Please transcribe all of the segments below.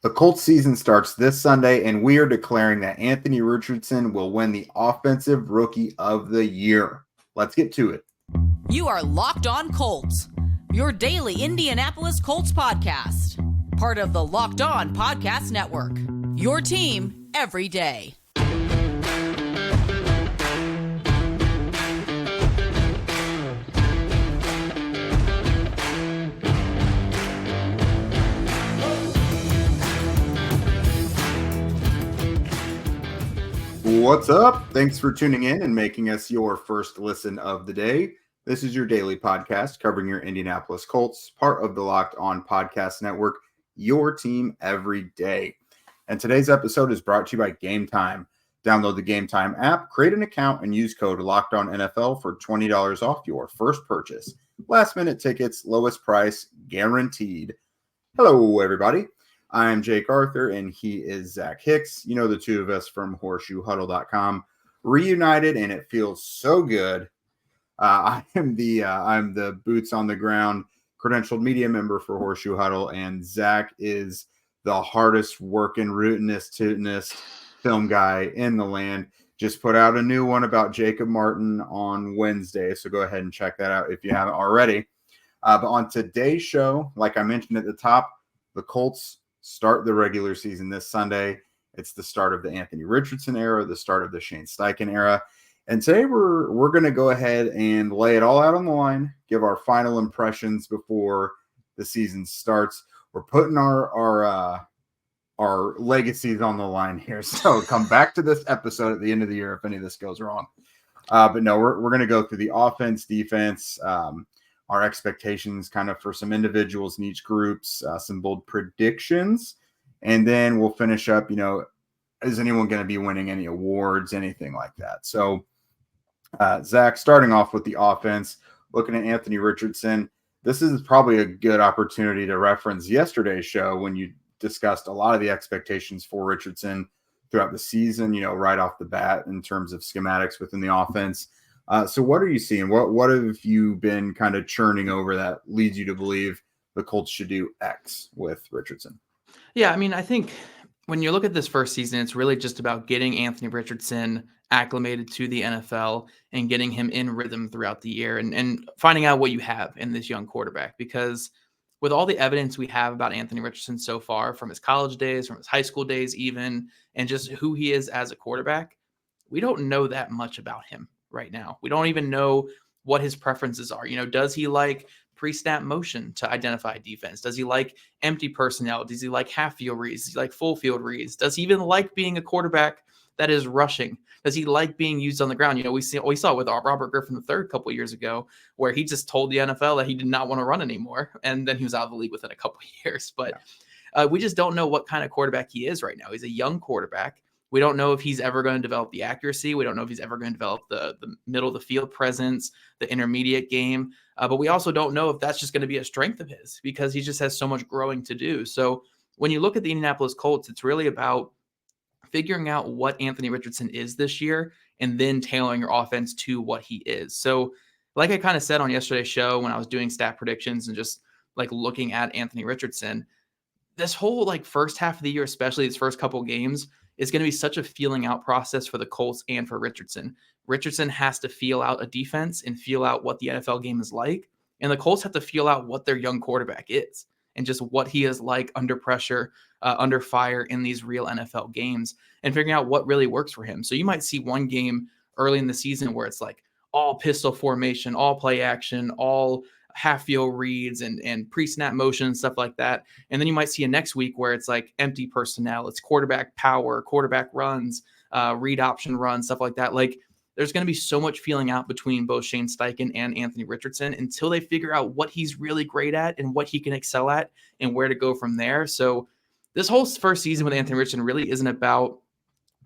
The Colts season starts this Sunday, and we are declaring that Anthony Richardson will win the Offensive Rookie of the Year. Let's get to it. You are Locked On Colts, your daily Indianapolis Colts podcast. Part of the Locked On Podcast Network, your team every day. What's up? Thanks for tuning in and making us your first listen of the day. This is your daily podcast covering your Indianapolis Colts, part of the Locked On Podcast Network, your team every day. And today's episode is brought to you by Gametime. Download the Gametime app, create an account, and use code LOCKEDONNFL for $20 off your first purchase. Last minute tickets, lowest price, guaranteed. Hello, everybody. I'm Jake Arthur, and he is Zach Hicks. You know the two of us from horseshoehuddle.com. Reunited, and it feels so good. I'm the boots on the ground credentialed media member for Horseshoe Huddle, and Zach is the hardest working, rootinest, tootinest film guy in the land. Just put out a new one about Jacob Martin on Wednesday, so go ahead and check that out if you haven't already. But on today's show, like I mentioned at the top, the Colts start the regular season this Sunday. It's the start of the Anthony Richardson era, the start of the Shane Steichen era. And today we're going to go ahead and lay it all out on the line, give our final impressions before the season starts. We're putting our legacies on the line here. So come back to this episode at the end of the year if any of this goes wrong. But no, we're going to go through the offense, defense, our expectations kind of for some individuals in each groups, some bold predictions, and then we'll finish up, is anyone going to be winning any awards, anything like that. So, Zach, starting off with the offense, looking at Anthony Richardson, this is probably a good opportunity to reference yesterday's show when you discussed a lot of the expectations for Richardson throughout the season, right off the bat in terms of schematics within the offense. So what are you seeing? What have you been kind of churning over that leads you to believe the Colts should do X with Richardson? Yeah, I mean, I think when you look at this first season, it's really just about getting Anthony Richardson acclimated to the NFL and getting him in rhythm throughout the year and finding out what you have in this young quarterback. Because with all the evidence we have about Anthony Richardson so far, from his college days, from his high school days even, and just who he is as a quarterback, we don't know that much about him right now. We don't even know what his preferences are. Does he like pre-snap motion to identify defense? Does he like empty personnel? Does he like half field reads? Does he like full field reads? Does he even like being a quarterback that is rushing? Does he like being used on the ground? We saw it with Robert Griffin III a couple of years ago, where he just told the NFL that he did not want to run anymore, and then he was out of the league within a couple of years. But we just don't know what kind of quarterback he is right now. He's a young quarterback. We don't know if he's ever going to develop the accuracy. We don't know if he's ever going to develop the middle of the field presence, the intermediate game. But we also don't know if that's just going to be a strength of his, because he just has so much growing to do. So when you look at the Indianapolis Colts, it's really about figuring out what Anthony Richardson is this year and then tailoring your offense to what he is. So like I kind of said on yesterday's show when I was doing stat predictions and just like looking at Anthony Richardson, this whole first half of the year, especially these first couple games, is going to be such a feeling out process for the Colts and for Richardson. Richardson has to feel out a defense and feel out what the NFL game is like. And the Colts have to feel out what their young quarterback is and just what he is like under pressure, under fire in these real NFL games, and figuring out what really works for him. So you might see one game early in the season where it's like all pistol formation, all play action, all half field reads and pre-snap motion and stuff like that. And then you might see a next week where it's like empty personnel, it's quarterback power, quarterback runs, read option runs, stuff like that. Like there's going to be so much feeling out between both Shane Steichen and Anthony Richardson until they figure out what he's really great at and what he can excel at and where to go from there. So this whole first season with Anthony Richardson really isn't about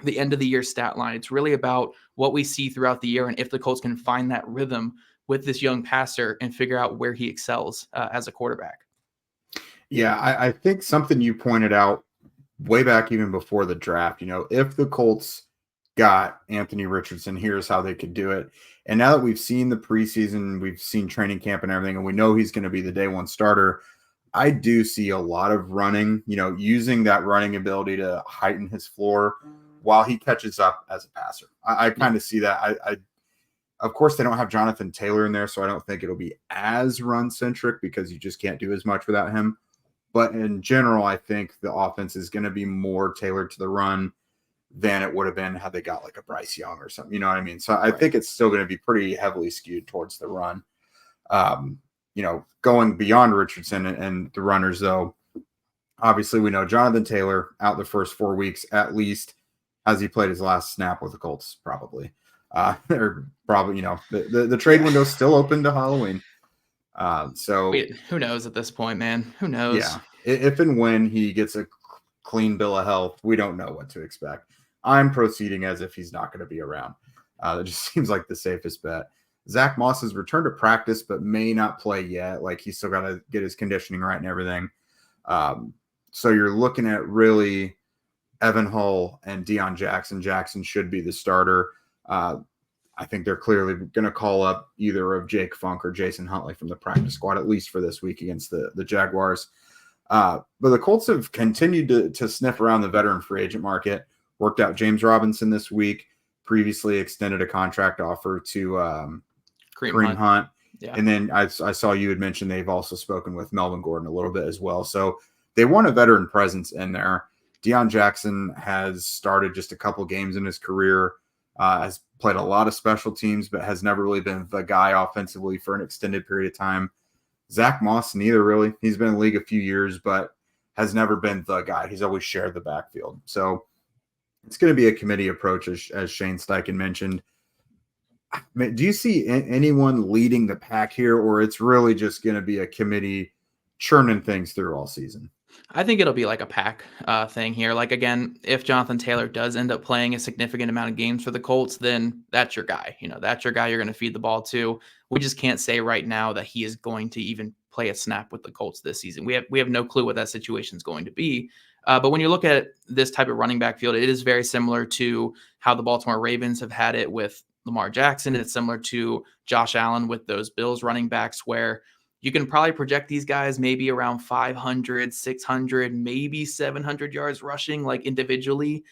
the end of the year stat line. It's really about what we see throughout the year and if the Colts can find that rhythm with this young passer and figure out where he excels as a quarterback. Yeah, I think something you pointed out way back even before the draft, if the Colts got Anthony Richardson, here's how they could do it. And now that we've seen the preseason, we've seen training camp and everything, and we know he's going to be the day one starter, I do see a lot of running, using that running ability to heighten his floor while he catches up as a passer. I kind of see that. Of course, they don't have Jonathan Taylor in there, so I don't think it'll be as run-centric because you just can't do as much without him. But in general, I think the offense is going to be more tailored to the run than it would have been had they got like a Bryce Young or something. You know what I mean? So I think it's still going to be pretty heavily skewed towards the run. Going beyond Richardson and the runners, though, obviously we know Jonathan Taylor out the first 4 weeks at least. Has he played his last snap with the Colts? Probably. Or probably, the trade window is still open to Halloween. So who knows at this point, man? Who knows? Yeah. If and when he gets a clean bill of health, we don't know what to expect. I'm proceeding as if he's not going to be around. That just seems like the safest bet. Zach Moss has returned to practice, but may not play yet. Like, he's still got to get his conditioning right and everything. So you're looking at really Evan Hull and Deion Jackson. Jackson should be the starter. I think they're clearly going to call up either of Jake Funk or Jason Huntley from the practice squad, at least for this week against the Jaguars. But the Colts have continued to sniff around the veteran free agent market. Worked out James Robinson this week, previously extended a contract offer to Kareem Hunt. Yeah. And then I saw you had mentioned they've also spoken with Melvin Gordon a little bit as well. So they want a veteran presence in there. Deion Jackson has started just a couple games in his career, has played a lot of special teams, but has never really been the guy offensively for an extended period of time. Zach Moss, neither really. He's been in the league a few years, but has never been the guy. He's always shared the backfield. So it's going to be a committee approach, as Shane Steichen mentioned. Do you see anyone leading the pack here, or it's really just going to be a committee churning things through all season? I think it'll be like a pack thing here. Like, again, if Jonathan Taylor does end up playing a significant amount of games for the Colts, then that's your guy. That's your guy you're going to feed the ball to. We just can't say right now that he is going to even play a snap with the Colts this season. We have no clue what that situation is going to be. But when you look at this type of running back field, it is very similar to how the Baltimore Ravens have had it with Lamar Jackson. It's similar to Josh Allen with those Bills running backs, where you can probably project these guys maybe around 500, 600, maybe 700 yards rushing, like individually.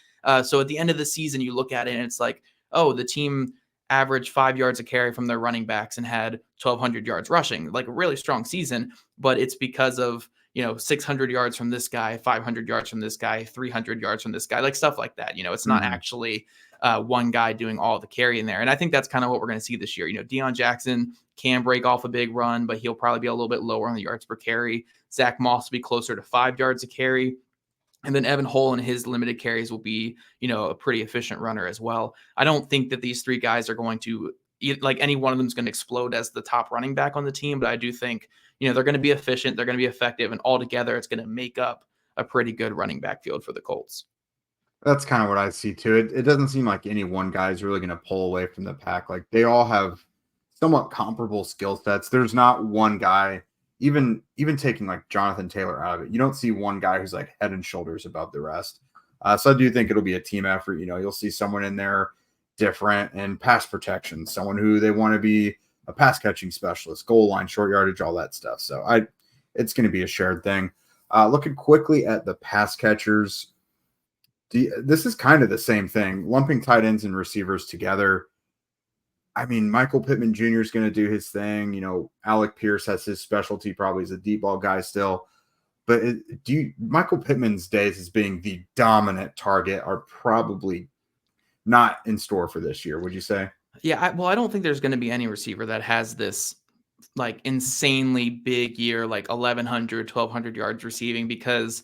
So at the end of the season, you look at it and it's like, oh, the team averaged 5 yards a carry from their running backs and had 1,200 yards rushing, like a really strong season. But it's because of 600 yards from this guy, 500 yards from this guy, 300 yards from this guy, like stuff like that. It's not actually one guy doing all the carry in there. And I think that's kind of what we're going to see this year. Deion Jackson can break off a big run, but he'll probably be a little bit lower on the yards per carry. Zach Moss will be closer to 5 yards a carry. And then Evan Hull and his limited carries will be, a pretty efficient runner as well. I don't think that these three guys are going to, like, any one of them is going to explode as the top running back on the team. But I do think, they're going to be efficient. They're going to be effective. And altogether, it's going to make up a pretty good running back field for the Colts. That's kind of what I see too. It doesn't seem like any one guy is really going to pull away from the pack. Like, they all have somewhat comparable skill sets. There's not one guy, even taking like Jonathan Taylor out of it, you don't see one guy who's like head and shoulders above the rest. So I do think it'll be a team effort. You'll see someone in there different in pass protection, someone who they want to be a pass catching specialist, goal line, short yardage, all that stuff. So it's going to be a shared thing. Looking quickly at the pass catchers, this is kind of the same thing, lumping tight ends and receivers together. I mean, Michael Pittman Jr. is going to do his thing. Alec Pierce has his specialty, probably as a deep ball guy still. But Michael Pittman's days as being the dominant target are probably not in store for this year, would you say? Yeah, I don't think there's going to be any receiver that has this like insanely big year, like 1,100, 1,200 yards receiving, because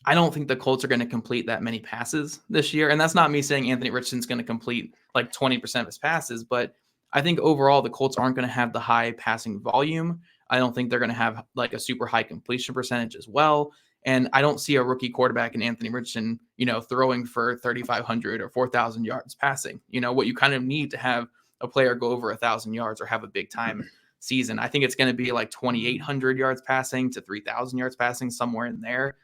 I don't think the Colts are going to complete that many passes this year. And that's not me saying Anthony Richardson's going to complete like 20% of his passes, but I think overall the Colts aren't going to have the high passing volume. I don't think they're going to have like a super high completion percentage as well. And I don't see a rookie quarterback in Anthony Richardson, throwing for 3,500 or 4,000 yards passing. What you kind of need to have a player go over 1,000 yards or have a big time season. I think it's going to be like 2,800 yards passing to 3,000 yards passing, somewhere in there.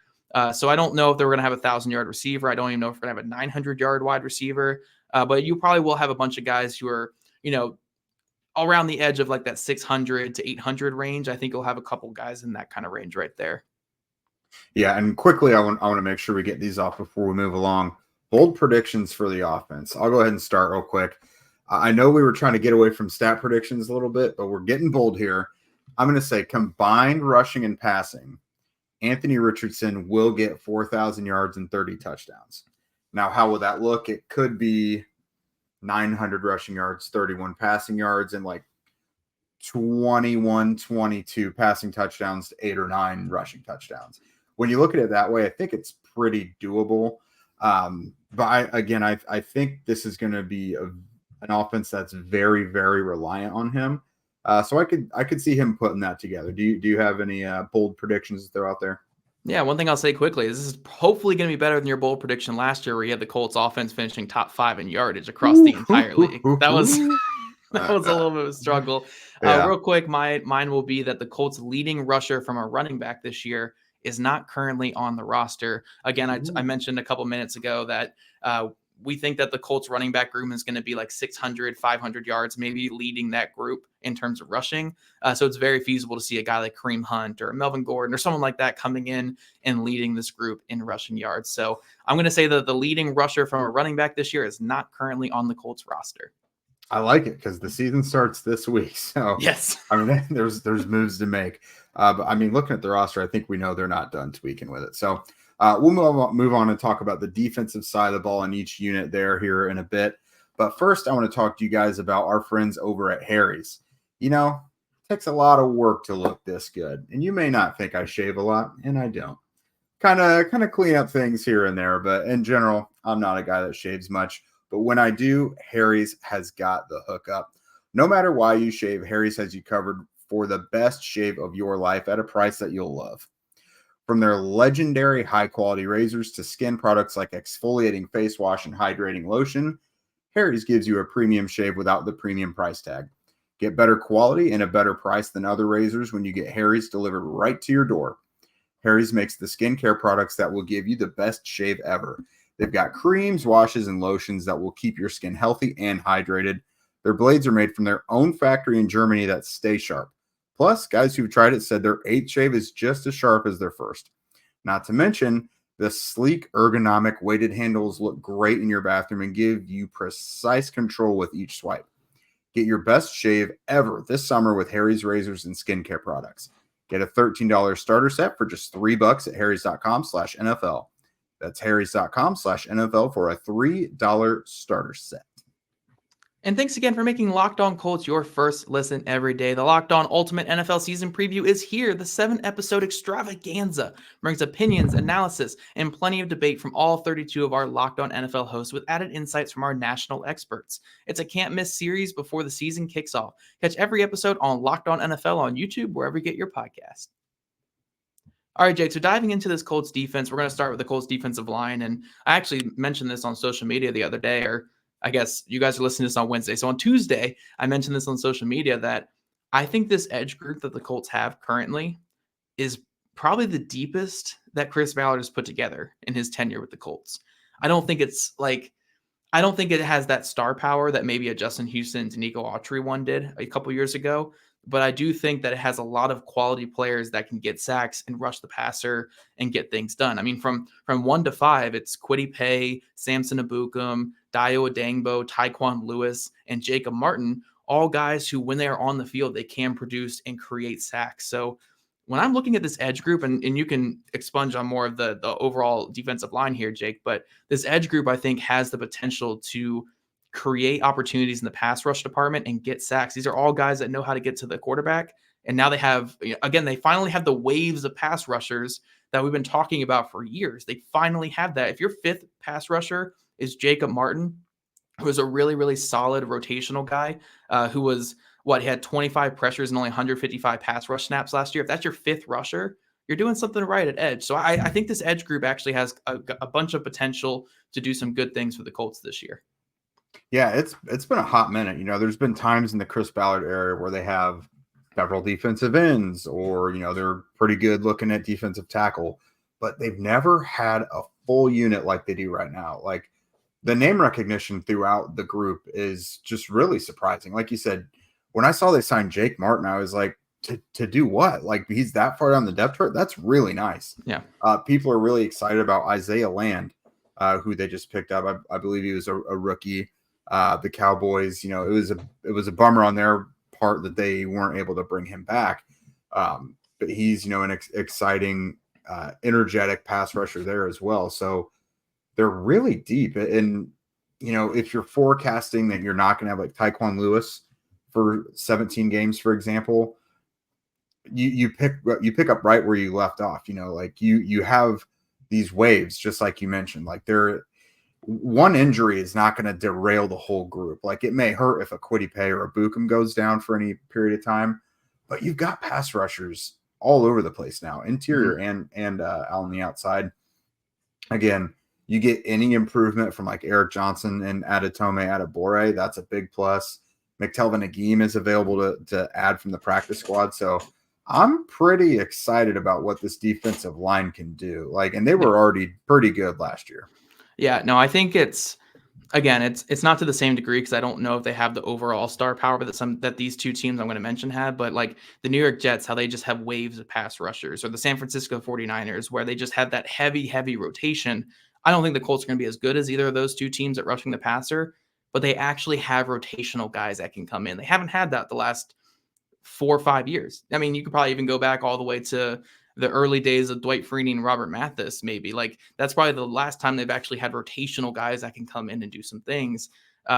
So I don't know if they're going to have a 1,000-yard receiver. I don't even know if we're going to have a 900-yard wide receiver. But you probably will have a bunch of guys who are, around the edge of like that 600 to 800 range. I think you'll have a couple guys in that kind of range right there. Yeah, and quickly, I want to make sure we get these off before we move along. Bold predictions for the offense. I'll go ahead and start real quick. I know we were trying to get away from stat predictions a little bit, but we're getting bold here. I'm going to say combined rushing and passing, Anthony Richardson will get 4,000 yards and 30 touchdowns. Now, how will that look? It could be 900 rushing yards, 31 passing yards, and like 21, 22 passing touchdowns to 8 or 9 rushing touchdowns. When you look at it that way, I think it's pretty doable. But I think this is going to be an offense that's very, very reliant on him. So I could see him putting that together. Do you have any bold predictions that are out there? Yeah, one thing I'll say quickly is this is hopefully going to be better than your bold prediction last year, where you had the Colts offense finishing top 5 in yardage across the entire league. That was a little bit of a struggle. Yeah. Real quick, mine will be that the Colts' leading rusher from a running back this year is not currently on the roster. Again, I mentioned a couple minutes ago that we think that the Colts running back room is going to be like 600, 500 yards, maybe leading that group in terms of rushing. So it's very feasible to see a guy like Kareem Hunt or Melvin Gordon or someone like that coming in and leading this group in rushing yards. So I'm going to say that the leading rusher from a running back this year is not currently on the Colts roster. I like it because the season starts this week. So yes, I mean, there's moves to make. But I mean, looking at the roster, I think we know they're not done tweaking with it. So we'll move on and talk about the defensive side of the ball in each unit here in a bit. But first, I want to talk to you guys about our friends over at Harry's. You know, it takes a lot of work to look this good. And you may not think I shave a lot, and I don't. Kind of clean up things here and there. But in general, I'm not a guy that shaves much. But when I do, Harry's has got the hookup. No matter why you shave, Harry's has you covered for the best shave of your life at a price that you'll love. From their legendary high-quality razors to skin products like exfoliating face wash and hydrating lotion, Harry's gives you a premium shave without the premium price tag. Get better quality and a better price than other razors when you get Harry's delivered right to your door. Harry's makes the skincare products that will give you the best shave ever. They've got creams, washes, and lotions that will keep your skin healthy and hydrated. Their blades are made from their own factory in Germany that stay sharp. Plus, guys who've tried it said their 8th shave is just as sharp as their first. Not to mention, the sleek, ergonomic, weighted handles look great in your bathroom and give you precise control with each swipe. Get your best shave ever this summer with Harry's razors and skincare products. Get a $13 starter set for just $3 at harrys.com/NFL. That's harrys.com/NFL for a $3 starter set. And thanks again for making Locked On Colts your first listen every day. The Locked On Ultimate NFL Season Preview is here. The 7-episode extravaganza brings opinions, analysis, and plenty of debate from all 32 of our Locked On NFL hosts with added insights from our national experts. It's a can't-miss series before the season kicks off. Catch every episode on Locked On NFL on YouTube, wherever you get your podcast. All right, Jake, so diving into this Colts defense, we're going to start with the Colts defensive line. And I actually mentioned this on social media the other day, or I guess you guys are listening to this on Wednesday. So on Tuesday, I mentioned this on social media that I think this edge group that the Colts have currently is probably the deepest that Chris Ballard has put together in his tenure with the Colts. I don't think it has that star power that maybe a Justin Houston, Danico Autry one did a couple years ago. But I do think that it has a lot of quality players that can get sacks and rush the passer and get things done. I mean, from 1 to 5, it's Kwity Paye, Samson Ebukam, Dayo Adangbo, Tyquan Lewis, and Jacob Martin, all guys who, when they are on the field, they can produce and create sacks. So when I'm looking at this edge group, and you can expunge on more of the overall defensive line here, Jake, but this edge group, I think, has the potential to create opportunities in the pass rush department and get sacks. These are all guys that know how to get to the quarterback. And now they have, again, they finally have the waves of pass rushers that we've been talking about for years. They finally have that. If your 5th pass rusher is Jacob Martin, who is a really, really solid rotational guy, who was, he had 25 pressures and only 155 pass rush snaps last year. If that's your 5th rusher, you're doing something right at edge. So I think this edge group actually has a bunch of potential to do some good things for the Colts this year. Yeah, it's been a hot minute. There's been times in the Chris Ballard era where they have several defensive ends, or they're pretty good looking at defensive tackle, but they've never had a full unit like they do right now. Like, the name recognition throughout the group is just really surprising. Like you said, when I saw they signed Jake Martin, I was like, to do what? Like, he's that far down the depth chart. That's really nice. Yeah. People are really excited about Isaiah Land, who they just picked up. I believe he was a rookie. The Cowboys, it was a bummer on their part that they weren't able to bring him back. But he's, an exciting, energetic pass rusher there as well. So they're really deep. And, if you're forecasting that you're not going to have like Tyquan Lewis for 17 games, for example, you pick up right where you left off. Like you have these waves, just like you mentioned. Like one injury is not going to derail the whole group. Like, it may hurt if a Kwity Paye or a Bukum goes down for any period of time, but you've got pass rushers all over the place now, interior and out on the outside. Again, you get any improvement from like Eric Johnson and Adetome Adebore, that's a big plus. McTelvin Agim is available to add from the practice squad. So I'm pretty excited about what this defensive line can do. Like, and they were already pretty good last year. Yeah, no, I think it's not to the same degree, because I don't know if they have the overall star power that these two teams I'm going to mention have, but like the New York Jets, how they just have waves of pass rushers, or the San Francisco 49ers, where they just have that heavy rotation. I don't think the Colts are going to be as good as either of those two teams at rushing the passer, but they actually have rotational guys that can come in. They haven't had that the last 4 or 5 years. I mean, you could probably even go back all the way to the early days of Dwight Freeney and Robert Mathis, maybe. Like, that's probably the last time they've actually had rotational guys that can come in and do some things,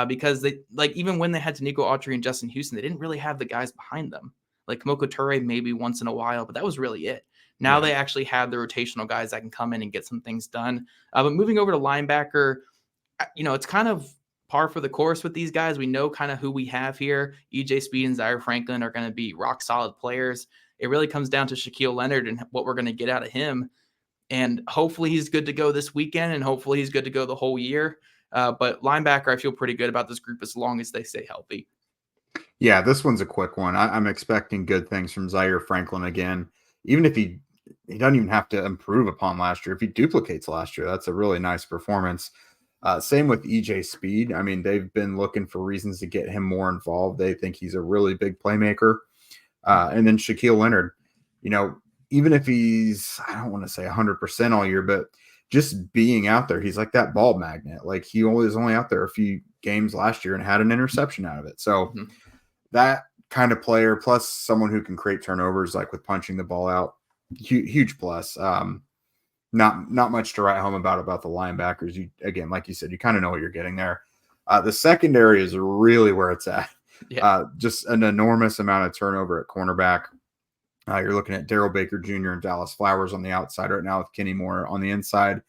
because they, like, even when they had Nico Autry and Justin Houston, they didn't really have the guys behind them. Like Kamoko Toure maybe once in a while, but that was really it. Now they actually have the rotational guys that can come in and get some things done. But moving over to linebacker, it's kind of par for the course with these guys. We know kind of who we have here. EJ Speed and Zaire Franklin are going to be rock solid players. It really comes down to Shaquille Leonard and what we're going to get out of him. And hopefully he's good to go this weekend, and hopefully he's good to go the whole year. But linebacker, I feel pretty good about this group as long as they stay healthy. Yeah, this one's a quick one. I'm expecting good things from Zaire Franklin again. Even if he doesn't even have to improve upon last year. If he duplicates last year, that's a really nice performance. Same with EJ Speed. I mean, they've been looking for reasons to get him more involved. They think he's a really big playmaker. And then Shaquille Leonard, even if he's, I don't want to say 100% all year, but just being out there, he's like that ball magnet. Like, he was only out there a few games last year and had an interception out of it. So that kind of player, plus someone who can create turnovers, like with punching the ball out, huge plus. Not much to write home about the linebackers. You, again, like you said, you kind of know what you're getting there. The secondary is really where it's at. Yeah. Just an enormous amount of turnover at cornerback. You're looking at Darrell Baker Jr. and Dallas Flowers on the outside right now, with Kenny Moore on the inside.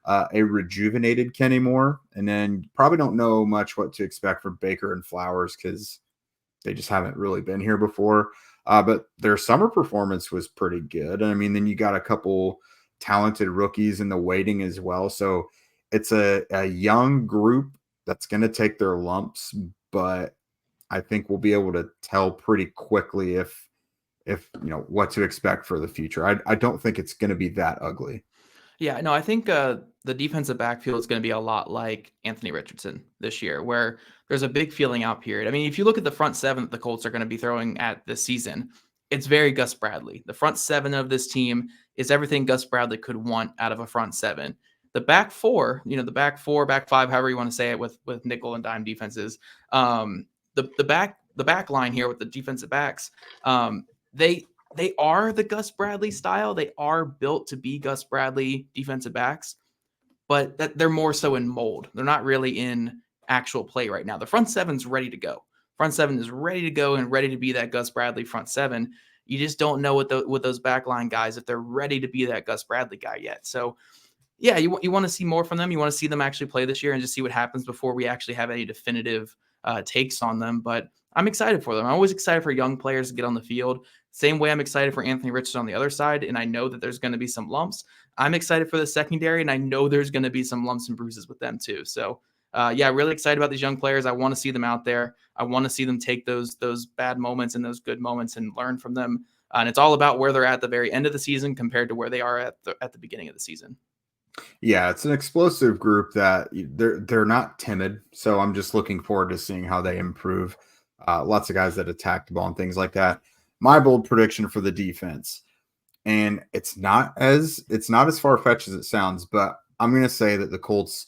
A rejuvenated Kenny Moore, and then probably don't know much what to expect from Baker and Flowers because they just haven't really been here before. But their summer performance was pretty good. I mean, then you got a couple talented rookies in the waiting as well. So it's a young group that's going to take their lumps, but I think we'll be able to tell pretty quickly if what to expect for the future. I don't think it's going to be that ugly. Yeah, no, I think the defensive backfield is going to be a lot like Anthony Richardson this year, where there's a big feeling out period. I mean, if you look at the front seven that the Colts are going to be throwing at this season, it's very Gus Bradley. The front seven of this team is everything Gus Bradley could want out of a front seven. The back four, back five, however you want to say it, with nickel and dime defenses. The back line here with the defensive backs, they are the Gus Bradley style. They are built to be Gus Bradley defensive backs, but they're more so in mold. They're not really in actual play right now. The front seven's ready to go. Front seven is ready to go and ready to be that Gus Bradley front seven. You just don't know with those backline guys if they're ready to be that Gus Bradley guy yet. So, yeah, you want to see more from them. You want to see them actually play this year and just see what happens before we actually have any definitive takes on them. But I'm excited for them. I'm always excited for young players to get on the field. Same way I'm excited for Anthony Richardson on the other side, and I know that there's going to be some lumps. I'm excited for the secondary, and I know there's going to be some lumps and bruises with them too. So, really excited about these young players. I want to see them out there. I want to see them take those bad moments and those good moments and learn from them. And it's all about where they're at the very end of the season compared to where they are at the beginning of the season. Yeah, it's an explosive group that they're not timid. So I'm just looking forward to seeing how they improve. Lots of guys that attack the ball and things like that. my bold prediction for the defense, and it's not as far-fetched as it sounds, but I'm going to say that the Colts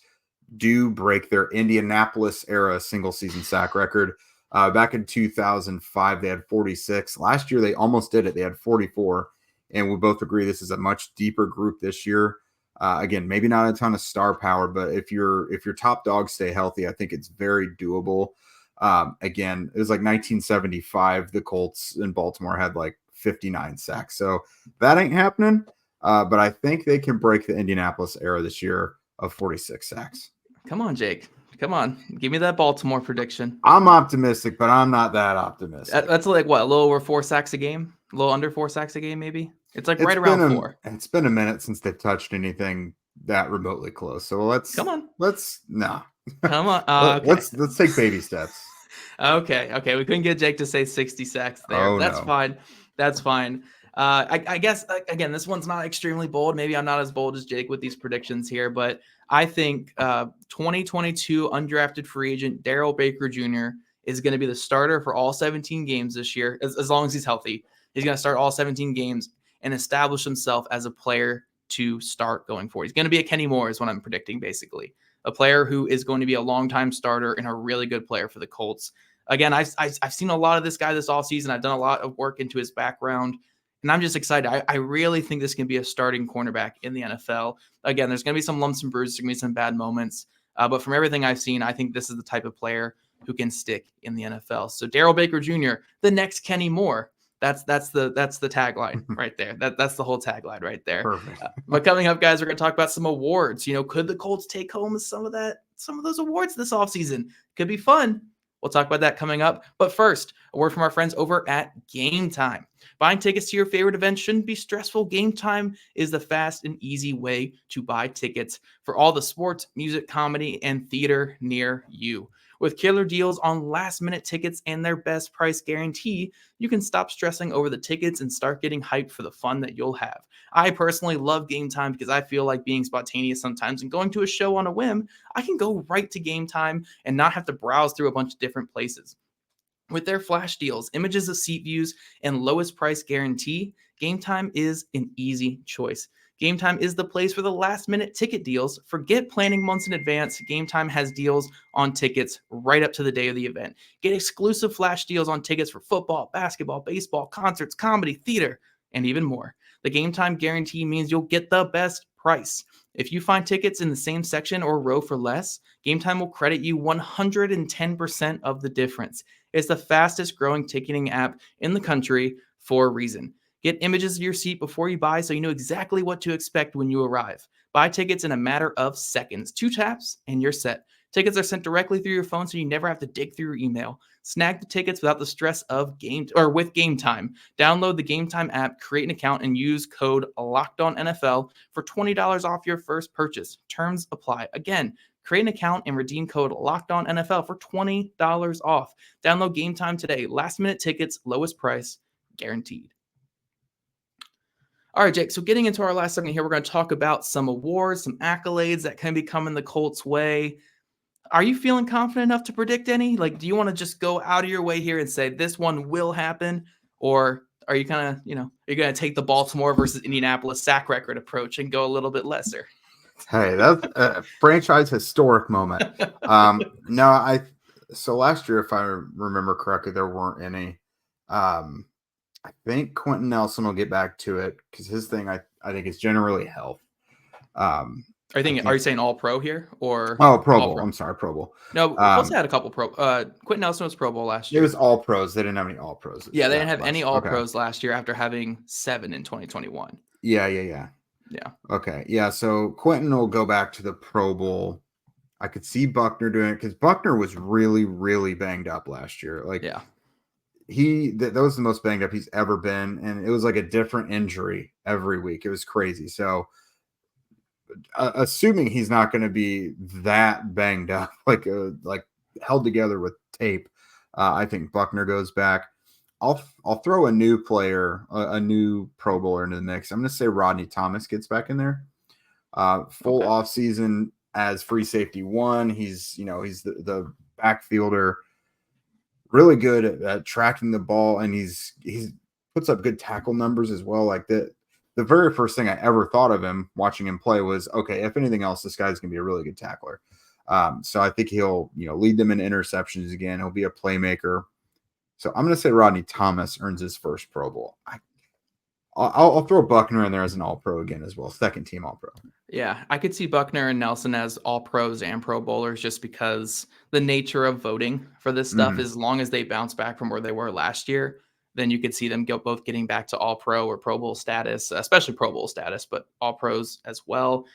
do break their Indianapolis era single season sack record. Back in 2005, they had 46. Last year, they almost did it. They had 44. And we both agree this is a much deeper group this year. Again, maybe not a ton of star power, but if your top dogs stay healthy, I think it's very doable. Again, it was like 1975. The Colts in Baltimore had like 59 sacks. So that ain't happening. But I think they can break the Indianapolis era this year of 46 sacks. Come on, Jake. Come on. Give me that Baltimore prediction. I'm optimistic, but I'm not that optimistic. That's like what? A little over 4 sacks a game? A little under 4 sacks a game, maybe? It's like right around 4. It's been a minute since they've touched anything that remotely close. So let's no. Come on. Okay. Let's take baby steps. Okay. We couldn't get Jake to say 60 sacks there. Fine. That's fine. I guess, again, this one's not extremely bold. Maybe I'm not as bold as Jake with these predictions here, but I think 2022 undrafted free agent Darrell Baker Jr. is going to be the starter for all 17 games this year, as long as he's healthy. He's going to start all 17 games and establish himself as a player to start going forward. He's going to be a Kenny Moore is what I'm predicting, basically. A player who is going to be a long-time starter and a really good player for the Colts. Again, I've seen a lot of this guy this offseason. I've done a lot of work into his background, and I'm just excited. I really think this can be a starting cornerback in the NFL. Again, there's going to be some lumps and bruises. There's going to be some bad moments. But from everything I've seen, I think this is the type of player who can stick in the NFL. So Darrell Baker Jr., the next Kenny Moore. That's the tagline right there. That's the whole tagline right there. Perfect. But coming up, guys, we're going to talk about some awards. Could the Colts take home some of those awards this offseason? Could be fun. We'll talk about that coming up. But first, a word from our friends over at Gametime. Buying tickets to your favorite event shouldn't be stressful. Gametime is the fast and easy way to buy tickets for all the sports, music, comedy, and theater near you. With killer deals on last-minute tickets and their best price guarantee, you can stop stressing over the tickets and start getting hyped for the fun that you'll have. I personally love Gametime because I feel like being spontaneous sometimes and going to a show on a whim. I can go right to Gametime and not have to browse through a bunch of different places. With their flash deals, images of seat views, and lowest price guarantee, Gametime is an easy choice. Gametime is the place for the last-minute ticket deals. Forget planning months in advance. Gametime has deals on tickets right up to the day of the event. Get exclusive flash deals on tickets for football, basketball, baseball, concerts, comedy, theater, and even more. The Gametime guarantee means you'll get the best price. If you find tickets in the same section or row for less, Gametime will credit you 110% of the difference. It's the fastest growing ticketing app in the country for a reason. Get images of your seat before you buy so you know exactly what to expect when you arrive. Buy tickets in a matter of seconds. 2 taps and you're set. Tickets are sent directly through your phone so you never have to dig through your email. Snag the tickets without the stress of with Gametime. Download the Gametime app, create an account, and use code LOCKEDONNFL for $20 off your first purchase. Terms apply. Again, create an account and redeem code LOCKEDONNFL for $20 off. Download Gametime today. Last-minute tickets, lowest price, guaranteed. All right, Jake, so getting into our last segment here, we're going to talk about some awards, some accolades that can be coming the Colts' way. Are you feeling confident enough to predict any? Do you want to just go out of your way here and say this one will happen? Or are you kind of, you're going to take the Baltimore versus Indianapolis sack record approach and go a little bit lesser? Hey, that's a franchise historic moment. So last year, if I remember correctly, there weren't any. I think Quentin Nelson will get back to it because his thing, I think, is generally health. Are you saying all pro here or? Oh, Pro Bowl. I'm sorry, Pro Bowl. No, Colts had a couple pro. Quentin Nelson was Pro Bowl last year. It was all pros. They didn't have any all pros. Yeah, they didn't have any all pros last year after having 7 in 2021. Yeah. Okay. Yeah. So Quentin will go back to the Pro Bowl. I could see Buckner doing it because Buckner was really, really banged up last year. That was the most banged up he's ever been, and it was like a different injury every week. It was crazy. So, assuming he's not going to be that banged up, like held together with tape, I think Buckner goes back. I'll throw a new player, a new Pro Bowler into the mix. I'm going to say Rodney Thomas gets back in there. Full off season as free safety 1. He's the backfielder. Really good at tracking the ball, and he's puts up good tackle numbers as well. Like the very first thing I ever thought of him watching him play was, okay, if anything else, this guy's gonna be a really good tackler. So I think he'll, lead them in interceptions again. He'll be a playmaker. So I'm gonna say Rodney Thomas earns his first Pro Bowl. I'll throw Buckner in there as an All-Pro again as well, second team All-Pro. Yeah, I could see Buckner and Nelson as All-Pros and Pro Bowlers just because the nature of voting for this stuff, as long as they bounce back from where they were last year, then you could see them both getting back to All-Pro or Pro Bowl status, especially Pro Bowl status, but All-Pros as well.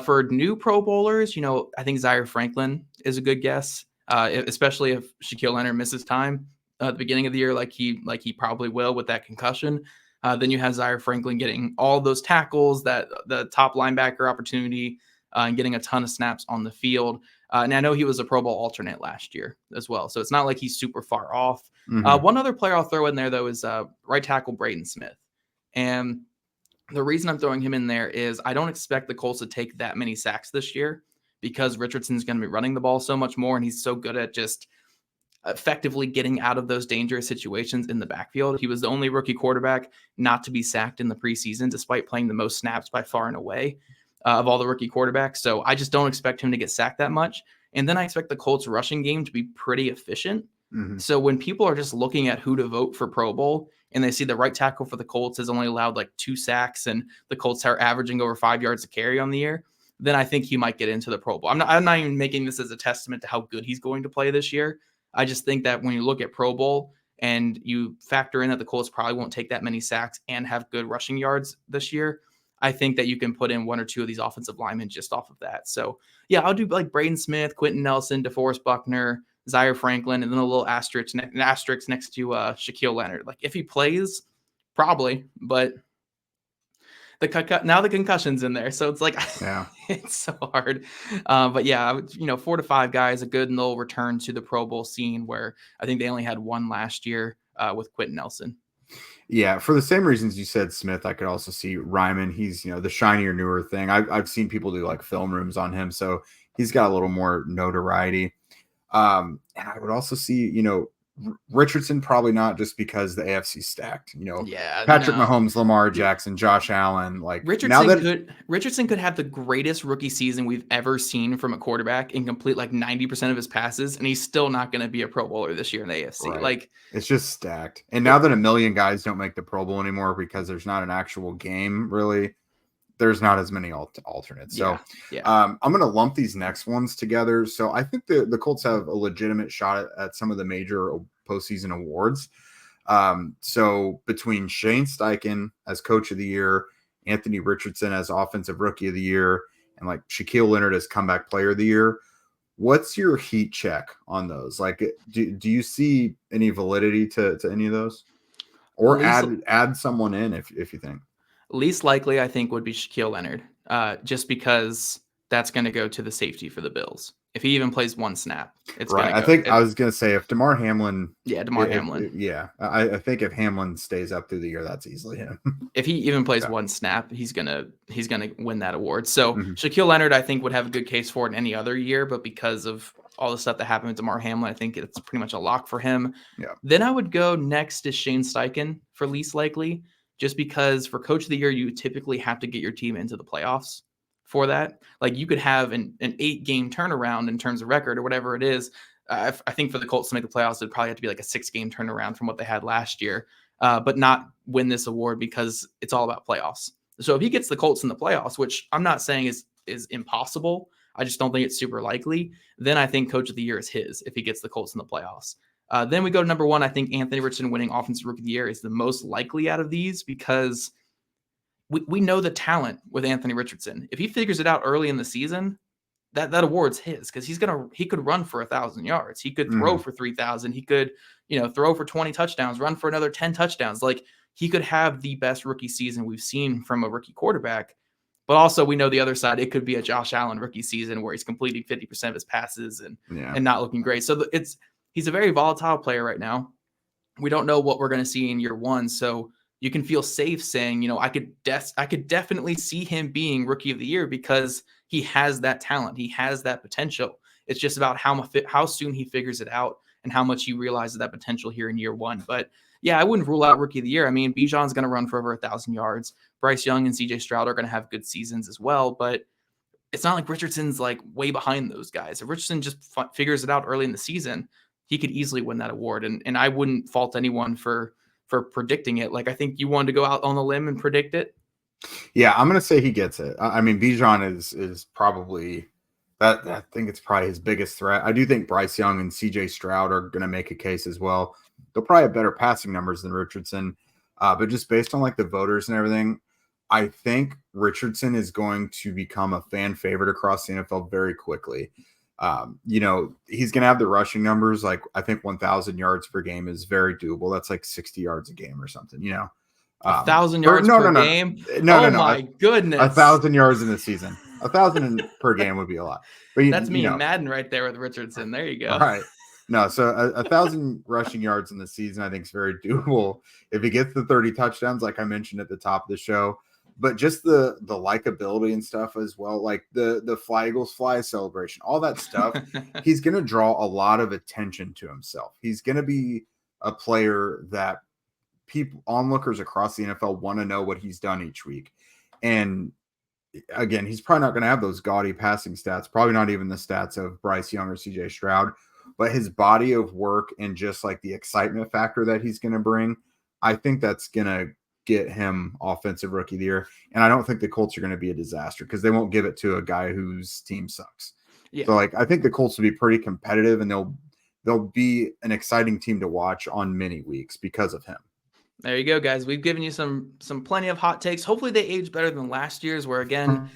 For new Pro Bowlers, I think Zaire Franklin is a good guess, especially if Shaquille Leonard misses time at the beginning of the year, like he probably will with that concussion. Then you have Zaire Franklin getting all those tackles, that the top linebacker opportunity, and getting a ton of snaps on the field. And I know he was a Pro Bowl alternate last year as well, so it's not like he's super far off. One other player I'll throw in there, though, is right tackle Braden Smith. And the reason I'm throwing him in there is I don't expect the Colts to take that many sacks this year because Richardson's going to be running the ball so much more, and he's so good at just effectively getting out of those dangerous situations in the backfield. He was the only rookie quarterback not to be sacked in the preseason, despite playing the most snaps by far and away of all the rookie quarterbacks. So I just don't expect him to get sacked that much. And then I expect the Colts rushing game to be pretty efficient. So when people are just looking at who to vote for Pro Bowl and they see the right tackle for the Colts has only allowed like 2 sacks and the Colts are averaging over 5 yards a carry on the year, then I think he might get into the Pro Bowl. I'm not even making this as a testament to how good he's going to play this year. I just think that when you look at Pro Bowl and you factor in that the Colts probably won't take that many sacks and have good rushing yards this year, I think that you can put in 1 or 2 of these offensive linemen just off of that. So, yeah, I'll do like Braden Smith, Quentin Nelson, DeForest Buckner, Zaire Franklin, and then a little asterisk next to Shaquille Leonard. Like, if he plays, probably, but now the concussion's in there, so it's like, yeah, it's so hard. But yeah, 4 to 5 guys, a good little return to the Pro Bowl scene where I think they only had 1 last year with Quentin Nelson. Yeah, for the same reasons you said Smith, I could also see Ryman. He's, the shinier, newer thing. I've seen people do like film rooms on him, so he's got a little more notoriety. And I would also see, Richardson, probably not, just because the AFC stacked, Patrick Mahomes, Lamar Jackson, Josh Allen, like Richardson could have the greatest rookie season we've ever seen from a quarterback and complete like 90% of his passes, and he's still not going to be a Pro Bowler this year in the AFC. Right. Like, it's just stacked. And now that a million guys don't make the Pro Bowl anymore because there's not an actual game, really, there's not as many alternates. So I'm going to lump these next ones together. So I think the Colts have a legitimate shot at some of the major postseason awards. So between Shane Steichen as Coach of the Year, Anthony Richardson as Offensive Rookie of the Year, and like Shaquille Leonard as Comeback Player of the Year, what's your heat check on those? Like, do you see any validity to any of those? Or add someone in if you think? Least likely, I think, would be Shaquille Leonard, just because that's going to go to the safety for the Bills. If he even plays 1 snap, it's right. I think I was going to say if DeMar Hamlin. Yeah, Hamlin. I think if Hamlin stays up through the year, that's easily him. If he even plays 1 snap, he's gonna win that award. So Shaquille Leonard, I think, would have a good case for it in any other year, but because of all the stuff that happened with DeMar Hamlin, I think it's pretty much a lock for him. Yeah. Then I would go next to Shane Steichen for least likely. Just because for Coach of the Year, you typically have to get your team into the playoffs for that. Like, you could have an 8-game turnaround in terms of record or whatever it is. I think for the Colts to make the playoffs, it'd probably have to be like a 6-game turnaround from what they had last year, but not win this award because it's all about playoffs. So if he gets the Colts in the playoffs, which I'm not saying is impossible, I just don't think it's super likely, then I think Coach of the Year is his if he gets the Colts in the playoffs. Then we go to number 1. I think Anthony Richardson winning Offensive Rookie of the Year is the most likely out of these because we know the talent with Anthony Richardson. If he figures it out early in the season, that award's his because he could run for 1,000 yards. He could throw for 3,000. He could, throw for 20 touchdowns, run for another 10 touchdowns. Like, he could have the best rookie season we've seen from a rookie quarterback. But also we know the other side, it could be a Josh Allen rookie season where he's completing 50% of his passes and not looking great. So he's a very volatile player right now. We don't know what we're going to see in year 1. So you can feel safe saying, I could definitely see him being Rookie of the Year because he has that talent. He has that potential. It's just about how soon he figures it out and how much he realizes that potential here in year 1. But yeah, I wouldn't rule out rookie of the year. I mean, Bijan's going to run for over 1,000 yards. Bryce Young and CJ Stroud are going to have good seasons as well, but it's not like Richardson's like way behind those guys. If Richardson just figures it out early in the season, he could easily win that award. And I wouldn't fault anyone for predicting it. Like, I think you wanted to go out on the limb and predict it. Yeah, I'm going to say he gets it. I mean, Bijan is probably that. I think it's probably his biggest threat. I do think Bryce Young and CJ Stroud are going to make a case as well. They'll probably have better passing numbers than Richardson. But just based on like the voters and everything, I think Richardson is going to become a fan favorite across the NFL very quickly. He's going to have the rushing numbers. Like, I think 1,000 yards per game is very doable. That's like 60 yards a game or something, 1,000 yards per game? No. My goodness. 1,000 yards in the season. 1,000 per game would be a lot. But that's me and Madden right there with Richardson. There you go. All right. No, so 1,000 rushing yards in the season, I think, is very doable if he gets the 30 touchdowns, like I mentioned at the top of the show. But just the likability and stuff as well, like the Fly Eagles Fly celebration, all that stuff, he's going to draw a lot of attention to himself. He's going to be a player that people, onlookers across the NFL, want to know what he's done each week. And again, he's probably not going to have those gaudy passing stats, probably not even the stats of Bryce Young or CJ Stroud, but his body of work and just like the excitement factor that he's going to bring, I think that's going to get him offensive rookie of the year. And I don't think the Colts are going to be a disaster because they won't give it to a guy whose team sucks. Yeah. So like, I think the Colts will be pretty competitive and they'll be an exciting team to watch on many weeks because of him. There you go, guys. We've given you some plenty of hot takes. Hopefully they age better than last year's, where again,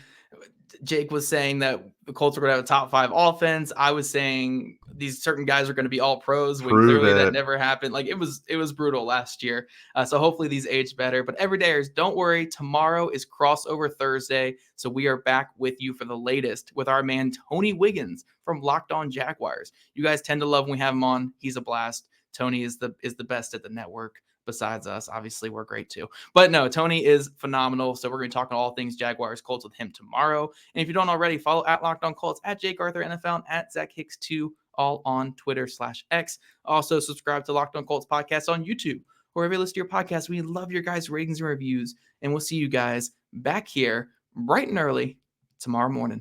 Jake was saying that the Colts are going to have a top 5 offense. I was saying these certain guys are going to be all pros when clearly that never happened. Like, it was brutal last year. So hopefully these age better. But everydayers, don't worry. Tomorrow is crossover Thursday. So we are back with you for the latest with our man Tony Wiggins from Locked On Jaguars. You guys tend to love when we have him on. He's a blast. Tony is the best at the network. Besides us, obviously, we're great too. But no, Tony is phenomenal. So we're going to talk all things Jaguars Colts with him tomorrow. And if you don't already, follow at Locked On Colts, at Jake Arthur NFL, and at Zach Hicks 2, all on Twitter/X. Also, subscribe to Locked On Colts podcast on YouTube, wherever you listen to your podcast. We love your guys' ratings and reviews. And we'll see you guys back here bright and early tomorrow morning.